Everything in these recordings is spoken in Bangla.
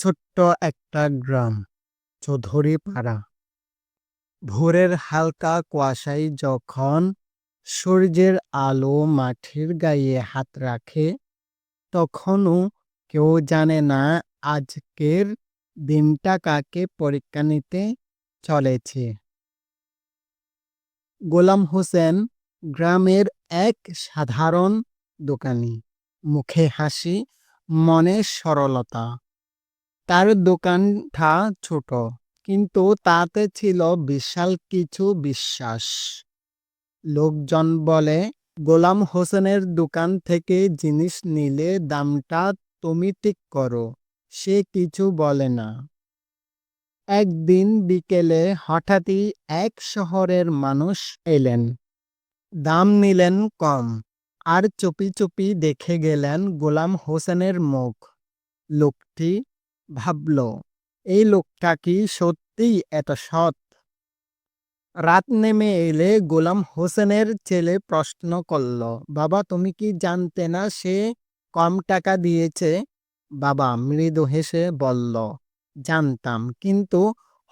ছোট্ট একটা গ্রাম, চৌধুরীপাড়া। ভোরের হালকা কুয়াশায় যখন সূর্যের আলো মাটির গায়ে হাত রাখে, তখনও কেউ জানে না আজকের দিনটা কাকে পরীক্ষা নিতে চলেছে। গোলাম হোসেন গ্রামের এক সাধারণ দোকানি। মুখে হাসি, মনে সরলতা। তার দোকানটা ছোট, কিন্তু তাতে ছিল বিশাল কিছু বিশ্বাস। লোকজন বলে, গোলাম হোসেনের দোকান থেকে জিনিস নিলে দামটা তুমি ঠিক করো। সে কিছু বলে না। একদিন বিকেলে হঠাৎই এক শহরের মানুষ এলেন। দাম নিলেন কম, আর চুপি চুপি দেখে গেলেন গোলাম হোসেনের মুখ। লোকটি ভাবল, এই লোকটা কি সত্যিই এত সৎ? রাত নেমে এলে গোলাম হোসেনের ছেলে প্রশ্ন করল, বাবা তুমি কি জানতে না সে কম টাকা দিয়েছে? বাবা মৃদু হেসে বলল, জানতাম, কিন্তু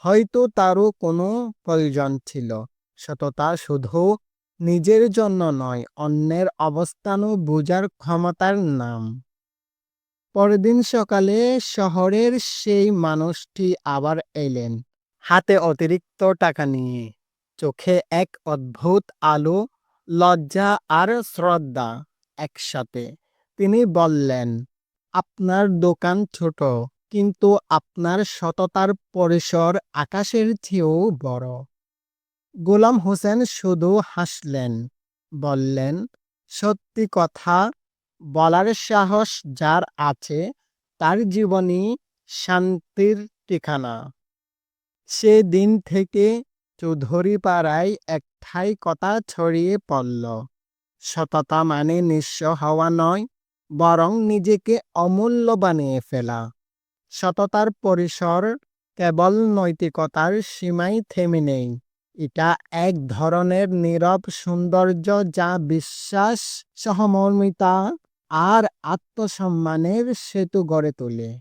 হয়তো তারও কোনো প্রয়োজন ছিল। সততা শুধু নিজের জন্য নয়, অন্যের অবস্থানও বোঝার ক্ষমতার নাম। পরদিন সকালে শহরের সেই মানুষটি আবার এলেন, হাতে অতিরিক্ত টাকা নিয়ে। চোখে এক অদ্ভুত আলো, লজ্জা আর শ্রদ্ধা একসাথে। তিনি বললেন, আপনার দোকান ছোট, কিন্তু আপনার সততার পরিসর আকাশের চেয়েও বড়। গোলাম হোসেন শুধু হাসলেন, বললেন, সত্যি কথা বলার সাহস যার আছে, তার জীবনই শান্তির ঠিকানা। সেদিন থেকে চৌধুরীপাড়ায় একটাই কথা ছড়িয়ে পড়ল, সততা মানে নিঃস্ব হওয়া নয়, বরং নিজেকে অমূল্য বানিয়ে ফেলা। সততার পরিসর কেবল নৈতিকতার সীমায় থেমে নেই। এটা এক ধরনের নীরব সৌন্দর্য যা বিশ্বাস, সহমর্মিতা আর আত্মসম্মানের সেতু গড়ে তোলে।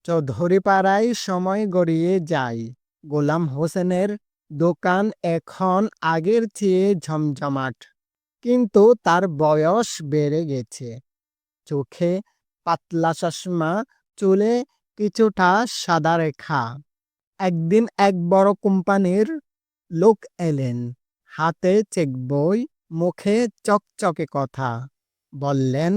চৌধুরীপাড়ায় সময় গড়িয়ে যায়। গোলাম হোসেনের দোকান এখন আগের চেয়ে জমজমাট, কিন্তু তার বয়স বেড়ে গেছে। চোখে পাতলা চশমা, চুলে কিছুটা সাদা রেখা। একদিন এক বড় কোম্পানির লোক এলেন, হাতে চেক বই, মুখে চকচকে কথা। বললেন,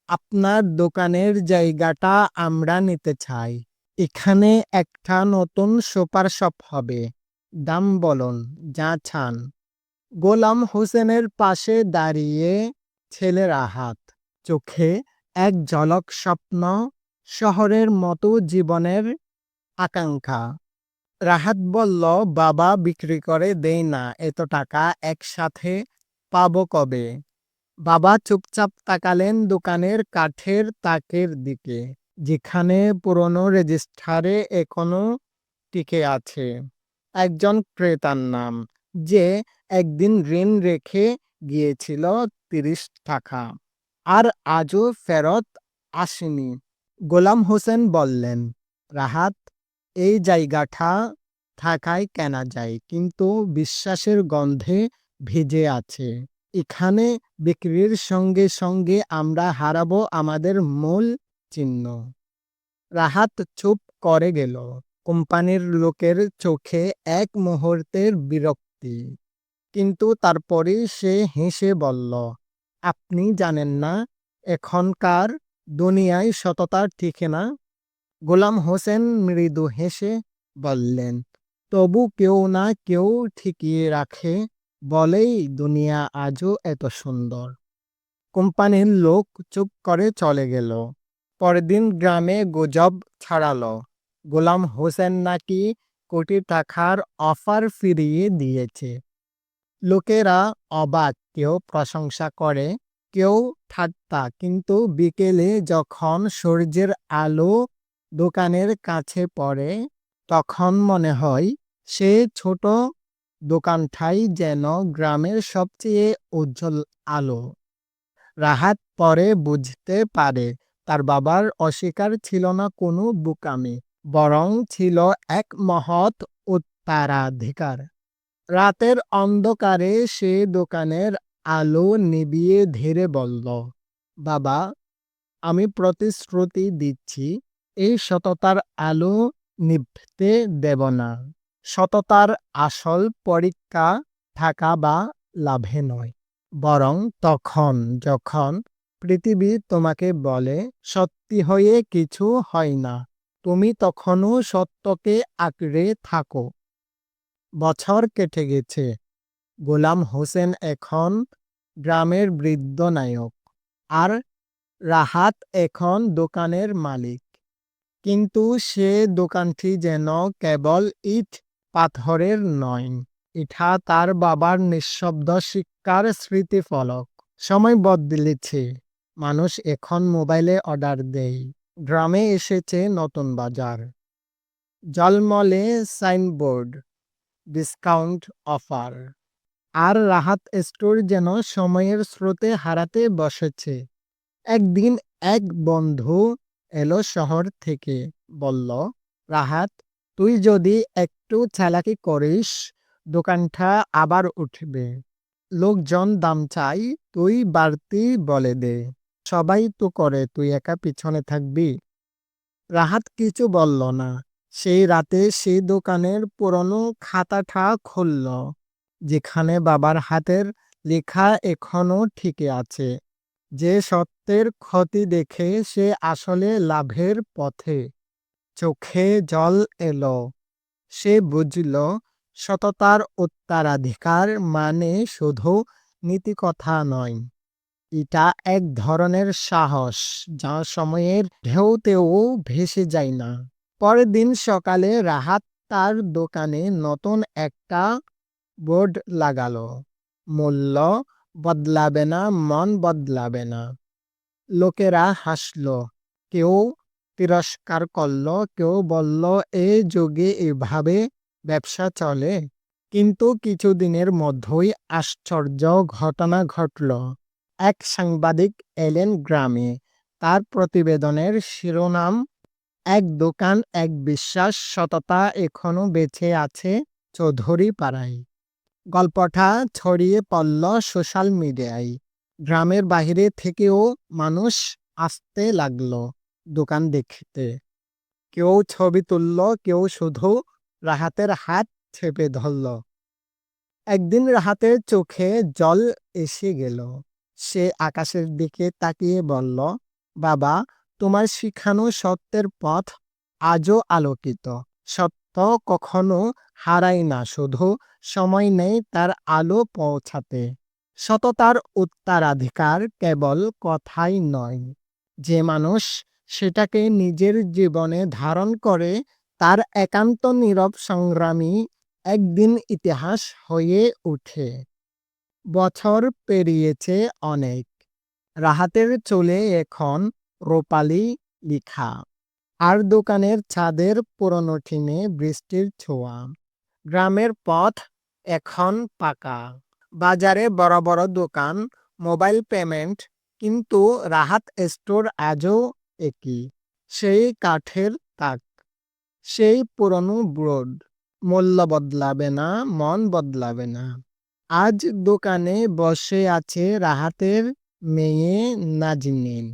আপনার দোকানের জায়গাটা আমরা নিতে চাই। এখানে একটা নতুন সুপার শপ হবে। দাম বলুন, যা চান। গোলাম হোসেনের পাশে দাঁড়িয়ে ছেলের হাত, চোখে এক ঝলক স্বপ্ন, শহরের মতো জীবনের আকাঙ্ক্ষা। রাহাত বলল, বাবা বিক্রি করে দেই না, এত টাকা একসাথে পাবো কবে? বাবা চুপচাপ তাকালেন দোকানের কাঠের তাকের দিকে, যেখানে পুরনো রেজিস্টারে এখনো টিকে আছে একজন ক্রেতার নাম, যে একদিন ঋণ রেখে গিয়েছিল ৩০ টাকা, আর আজও ফেরত আসেনি। গোলাম হোসেন বললেন, রাহাত, এই জায়গাটা টাকায় কেনা যায়, কিন্তু বিশ্বাসের গন্ধে ভিজে আছে। এখানে বিক্রির সঙ্গে সঙ্গে আমরা হারাবো আমাদের মূল চিহ্ন। রাহাত চুপ করে গেল। কোম্পানির লোকের চোখে এক মুহূর্তের বিরক্তি, কিন্তু তারপরেই সে হেসে বলল, আপনি জানেন না এখনকার দুনিয়ায় সততা টিকে না? গোলাম হোসেন মৃদু হেসে বললেন, তবু কেউ না কেউ ঠেকিয়ে রাখে বলেই দুনিয়া আজও এত সুন্দর। কোম্পানির লোক চুপ করে চলে গেল। পরদিন গ্রামে গুজব ছড়ালো, গোলাম হোসেন নাকি কোটি টাকার অফার ফিরিয়ে দিয়েছে। লোকেরা অবাক, কেউ প্রশংসা করে, কেউ ঠাট্টা। কিন্তু বিকেলে যখন সূর্যের আলো দোকানের কাছে পড়ে, তখন মনে হয় সে ছোট দোকানটাই যেন গ্রামের সবচেয়ে উজ্জ্বল আলো। রাহাত পরে বুঝতে পারে তার বাবার অস্বীকার ছিল না কোনো বোকামি, বরং ছিল এক মহৎ উত্তরাধিকার। রাতের অন্ধকারে সে দোকানের আলো নিভিয়ে ধীরে বলল, বাবা, আমি প্রতিশ্রুতি দিচ্ছি এই সততার আলো নিভতে দেব না। সততার আসল পরীক্ষা টাকা বা লাভে নয়, বরং তখন যখন পৃথিবী তোমাকে বলে সত্যি হয়ে কিছু হয় না, তুমি তখনও সত্যকে আঁকড়ে থাকো। বছর কেটে গেছে। গোলাম হোসেন এখন গ্রামের বৃদ্ধ নায়ক, আর রাহাত এখন দোকানের মালিক। কিন্তু সে দোকানটি যেন কেবল ইট পাথরের নয়, এটা তার বাবার নিঃশব্দ শিক্ষার স্মৃতিফলক। সময় বদলেছে, মানুষ এখন মোবাইলে অর্ডার দেয়। গ্রামে এসেছে নতুন বাজার, ঝলমলে সাইনবোর্ড, ডিসকাউন্ট অফার। আর রাহাত স্টোর যেন সময়ের স্রোতে হারাতে বসেছে। একদিন এক বন্ধু এলো শহর থেকে, বলল, রাহাত, তুই যদি একটু চালাকি করিস, দোকানটা আবার উঠবে। লোকজন দাম চাই, তুই বাড়তি বলে দে। সবাই তো করে, তুই একা পিছনে থাকবি। রাহাত কিছু বলল না। সেই রাতে সেই দোকানের পুরনো খাতাটা খুলল, যেখানে বাবার হাতের লেখা এখনো ঠিকই আছে। যে সত্যের ক্ষতি দেখে সে আসলে লাভের পথে। চোখে জল এলো। সে বুঝল, সততার উত্তরাধিকার মানে শুধু নীতিকথা নয়, এটা এক ধরনের সাহস যা সময়ের ঢেউতেও ভেসে যায় না। পরের দিন সকালে রাহাত তার দোকানে নতুন একটা বোর্ড লাগালো, মূল্য বদলাবে না, মন বদলাবে না। লোকেরা হাসলো, কেউ তিরস্কার করলো, কেউ বলল, এ যুগে এভাবে ব্যবসা চলে। কিন্তু কিছুদিনের মধ্যেই আশ্চর্য ঘটনা ঘটল। এক সাংবাদিক এলেন গ্রামে। তার প্রতিবেদনের শিরোনাম, এক দোকান, এক বিশ্বাস, সততা এখনো বেঁচে আছে চৌধুরী পাড়ায়। গল্পটা ছড়িয়ে পড়ল সোশ্যাল মিডিয়ায়। গ্রামের বাইরে থেকেও মানুষ আসতে লাগলো দোকান দেখতে। কেউ ছবি তুলল, কেউ শুধু রাহাতের হাত চেপে ধরল। একদিন রাহাতের চোখে জল এসে গেল। সে আকাশের দিকে তাকিয়ে বলল, বাবা, তোমার শিখানো সত্যের পথ আজও আলোকিত। সত্য কখনো হারায় না, শুধু সময় নেই তার আলো পৌঁছাতে। সততার উত্তরাধিকার কেবল কথাই নয়, যে মানুষ সেটাকে নিজের জীবনে ধারণ করে, তার একান্ত নীরব সংগ্রামী একদিন ইতিহাস হয়ে ওঠে। বছর পেরিয়েছে অনেক। রাহাতের চুলে এখন রূপালি লিখা, আর দোকানের ছাদের পুরনো টিনে বৃষ্টির ছোঁয়া। গ্রামের পথ এখন পাকা, বাজারে বড় বড় দোকান, মোবাইল পেমেন্ট। কিন্তু রাহাত স্টোর আজও একই, সেই কাঠের তাক, সেই পুরনো বোর্ড। মূল্য বদলাবে না, মন বদলাবে না। আজ দোকানে বসে আছে রাহাতের মেয়ে নাজনীন।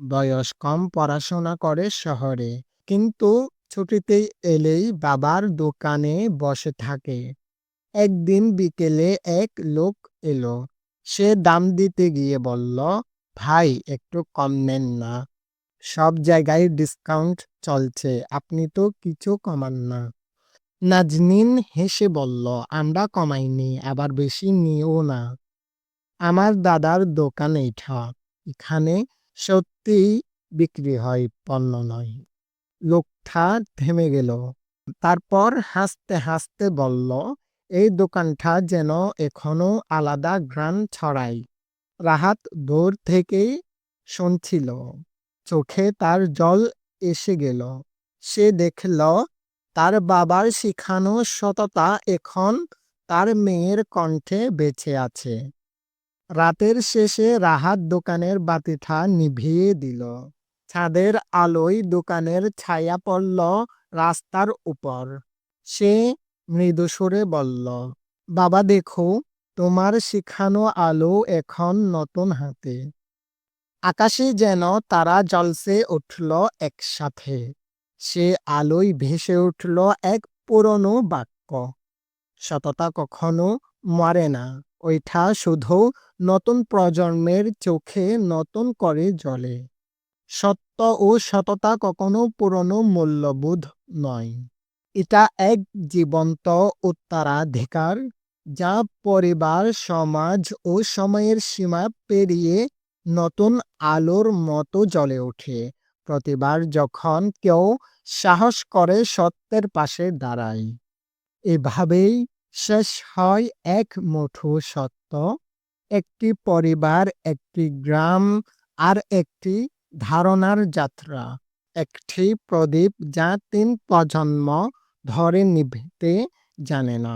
বয়স কম, পড়াশোনা করে শহরে, কিন্তু ছুটিতে এলেই বাবার দোকানে বসে থাকে। একদিন বিকেলে এক লোক এলো। সে দাম দিতে গিয়ে বলল, ভাই, একটু কম নেন না, সব জায়গায় ডিসকাউন্ট চলছে, আপনি তো কিছু কমান না। নাজনীন হেসে বলল, আমরা কমাইনি, আবার বেশি নিও না। আমার দাদার দোকান এইটা, এখানে সত্যিই বিক্রি হয়, পণ্য নয়। লোকটা থেমে গেল। তারপর হাসতে হাসতে বলল, এই দোকানটা যেন এখনো আলাদা ঘ্রাণ ছড়ায়। রাহাত দূর থেকেই শুনছিল, চোখে তার জল এসে গেল। সে দেখল তার বাবার শিখানো সততা এখন তার মেয়ের কণ্ঠে বেঁচে আছে। রাতের শেষে রাহাত দোকানের বাতিটা নিভিয়ে দিল। ছাদের আলোয় দোকানের ছায়া পড়ল রাস্তার উপর। সে মৃদুস্বরে বলল, বাবা দেখো, তোমার শিখানো আলো এখন নতুন হাতে। আকাশে যেন তারা জ্বলছে উঠল একসাথে। সে আলোয় ভেসে উঠল এক পুরনো বাক্য, সততা কখনো মরে না, ওইটা শুধু নতুন প্রজন্মের চোখে নতুন করে জ্বলে। সত্য ও সততা কখনো পুরনো মূল্যবোধ নয়, এটা এক জীবন্ত উত্তরাধিকার, যা পরিবার, সমাজ ও সময়ের সীমা পেরিয়ে নতুন আলোর মতো জ্বলে ওঠে প্রতিবার যখন কেউ সাহস করে সত্যের পাশে দাঁড়ায়। এভাবেই শেষ হয় এক মুঠো সত্য, একটি পরিবার, একটি গ্রাম আর একটি ধারণার যাত্রা, একটি প্রদীপ যা ৩ প্রজন্ম ধরে নিভতে জানে না।